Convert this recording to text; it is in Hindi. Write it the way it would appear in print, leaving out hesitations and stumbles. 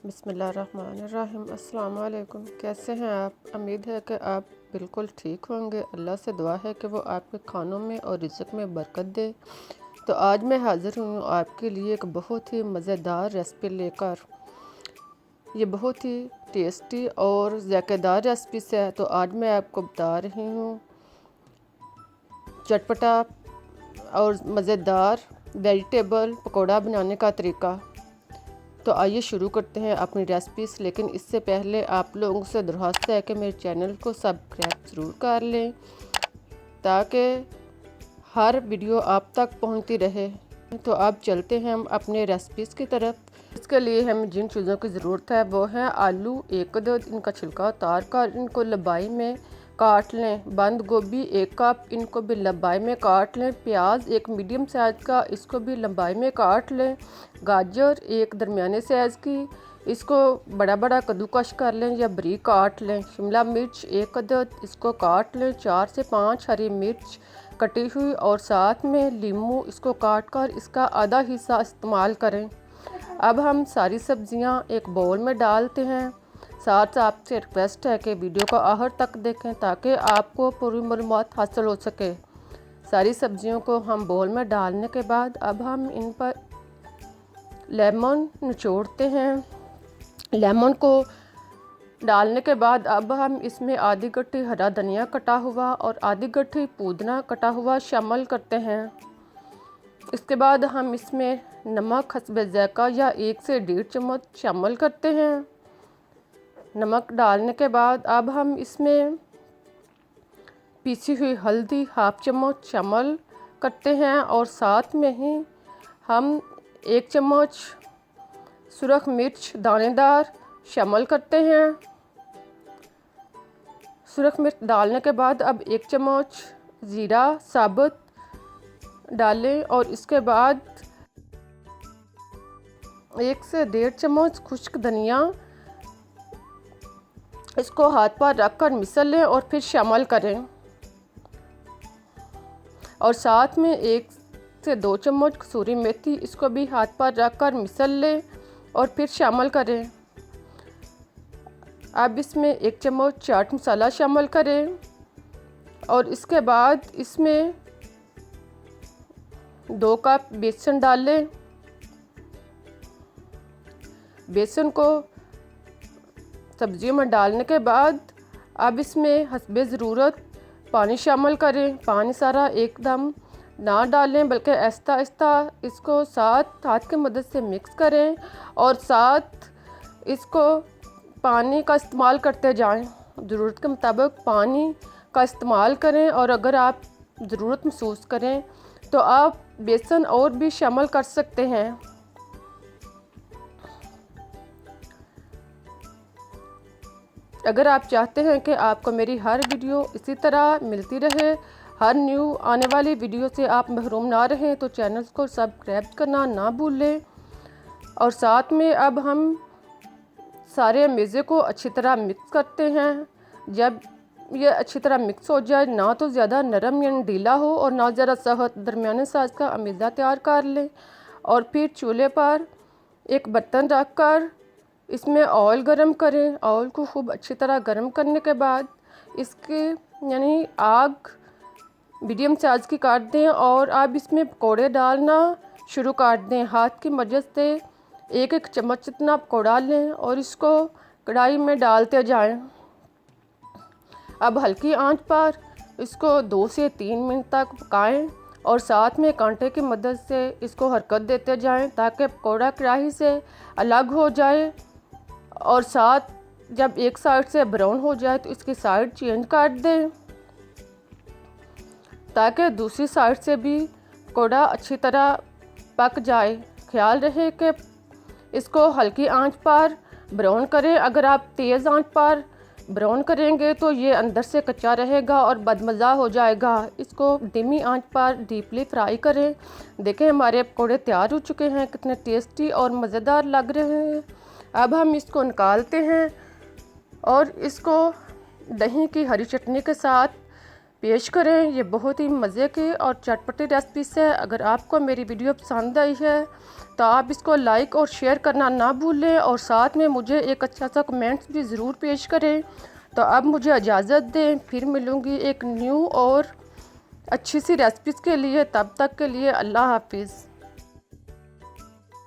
बिस्मिल्लाहिर्रहमानिर्रहीम। अस्सलाम वालेकुम। कैसे हैं आप? उम्मीद है कि आप बिल्कुल ठीक होंगे। अल्लाह से दुआ है कि वो आपके खानों में और रिज़्क़ में बरकत दे। तो आज मैं हाज़िर हूँ आपके लिए एक बहुत ही मज़ेदार रेसिपी लेकर। ये बहुत ही टेस्टी और ज़ायकेदार रेसिपी है। तो आज मैं आपको बता रही हूँ चटपटा और मज़ेदार वेजिटेबल पकौड़ा बनाने का तरीका। तो आइए शुरू करते हैं अपनी रेसिपीज़। लेकिन इससे पहले आप लोगों से दरख्वास्त है कि मेरे चैनल को सब्सक्राइब ज़रूर कर लें ताकि हर वीडियो आप तक पहुंचती रहे। तो अब चलते हैं हम अपने रेसिपीज़ की तरफ। इसके लिए हमें जिन चीज़ों की ज़रूरत है वो है आलू 1 अदद, इनका छिलका उतार कर इनको लंबाई में काट लें। बंद गोभी 1 कप, इनको भी लंबाई में काट लें। प्याज एक मीडियम साइज़ का, इसको भी लंबाई में काट लें। गाजर एक दरमियाने साइज़ की, इसको बड़ा बड़ा कद्दूकश कर लें या बारीक काट लें। शिमला मिर्च 1 अदद, इसको काट लें। 4 से 5 हरी मिर्च कटी हुई और साथ में लीमू, इसको काट कर इसका आधा हिस्सा इस्तेमाल करें। अब हम सारी सब्जियां एक बाउल में डालते हैं। साथ आपसे रिक्वेस्ट है कि वीडियो को आखिर तक देखें ताकि आपको पूरी मालूमात हासिल हो सके। सारी सब्जियों को हम बाउल में डालने के बाद अब हम इन पर लेमन निचोड़ते हैं। लेमन को डालने के बाद अब हम इसमें आधी गट्ठी हरा धनिया कटा हुआ और आधी गट्ठी पुदीना कटा हुआ शामिल करते हैं। इसके बाद हम इसमें नमक हस्बे ज़ायक़ा या 1 से 1.5 चम्मच शामिल करते हैं। नमक डालने के बाद अब हम इसमें पीसी हुई हल्दी 1/2 चम्मच शामिल करते हैं और साथ में ही हम 1 चम्मच सुरख मिर्च दानेदार शामिल करते हैं। सुरख मिर्च डालने के बाद अब 1 चम्मच ज़ीरा साबुत डालें और इसके बाद 1 से 1.5 चम्मच खुश्क धनिया, इसको हाथ पर रख कर मिसल लें और फिर शामिल करें। और साथ में 1 से 2 चम्मच कसूरी मेथी, इसको भी हाथ पर रख कर मिसल लें और फिर शामिल करें। अब इसमें 1 चम्मच चाट मसाला शामिल करें और इसके बाद इसमें 2 कप बेसन डालें। बेसन को सब्जियों में डालने के बाद अब इसमें हस्बे ज़रूरत पानी शामिल करें। पानी सारा एकदम ना डालें बल्कि आहिस्ता आहिस्ता इसको साथ हाथ की मदद से मिक्स करें और साथ इसको पानी का इस्तेमाल करते जाएं। ज़रूरत के मुताबिक पानी का इस्तेमाल करें और अगर आप ज़रूरत महसूस करें तो आप बेसन और भी शामिल कर सकते हैं। अगर आप चाहते हैं कि आपको मेरी हर वीडियो इसी तरह मिलती रहे, हर न्यू आने वाली वीडियो से आप महरूम ना रहें, तो चैनल को सब्सक्राइब करना ना भूलें। और साथ में अब हम सारे मेज़े को अच्छी तरह मिक्स करते हैं। जब ये अच्छी तरह मिक्स हो जाए, ना तो ज़्यादा नरम या ढीला हो और ना ज़्यादा सख्त, दरमियाने साइज़ का अमीज़ा तैयार कर लें। और फिर चूल्हे पर एक बर्तन रख कर इसमें ऑयल गरम करें। ऑयल को खूब अच्छी तरह गरम करने के बाद इसके यानी आग मीडियम साइज़ की काट दें और अब इसमें पकौड़े डालना शुरू कर दें। हाथ की मदद से 1-1 चम्मच इतना पकौड़ा लें और इसको कढ़ाई में डालते जाएं। अब हल्की आंच पर इसको 2 से 3 मिनट तक पकाएं और साथ में कांटे की मदद से इसको हरकत देते जाएं ताकि पकौड़ा कढ़ाई से अलग हो जाए। और साथ जब एक साइड से ब्राउन हो जाए तो इसकी साइड चेंज कर दें ताकि दूसरी साइड से भी पकौड़ा अच्छी तरह पक जाए। ख्याल रहे कि इसको हल्की आंच पर ब्राउन करें। अगर आप तेज़ आंच पर ब्राउन करेंगे तो ये अंदर से कच्चा रहेगा और बदमज़ा हो जाएगा। इसको धीमी आंच पर डीपली फ्राई करें। देखें हमारे पकौड़े तैयार हो चुके हैं, कितने टेस्टी और मज़ेदार लग रहे हैं। अब हम इसको निकालते हैं और इसको दही की हरी चटनी के साथ पेश करें। ये बहुत ही मज़े की और चटपटी रेसिपी है। अगर आपको मेरी वीडियो पसंद आई है तो आप इसको लाइक और शेयर करना ना भूलें, और साथ में मुझे एक अच्छा सा कमेंट्स भी ज़रूर पेश करें। तो अब मुझे इजाज़त दें, फिर मिलूँगी एक न्यू और अच्छी सी रेसिपीज़ के लिए। तब तक के लिए अल्लाह हाफिज़।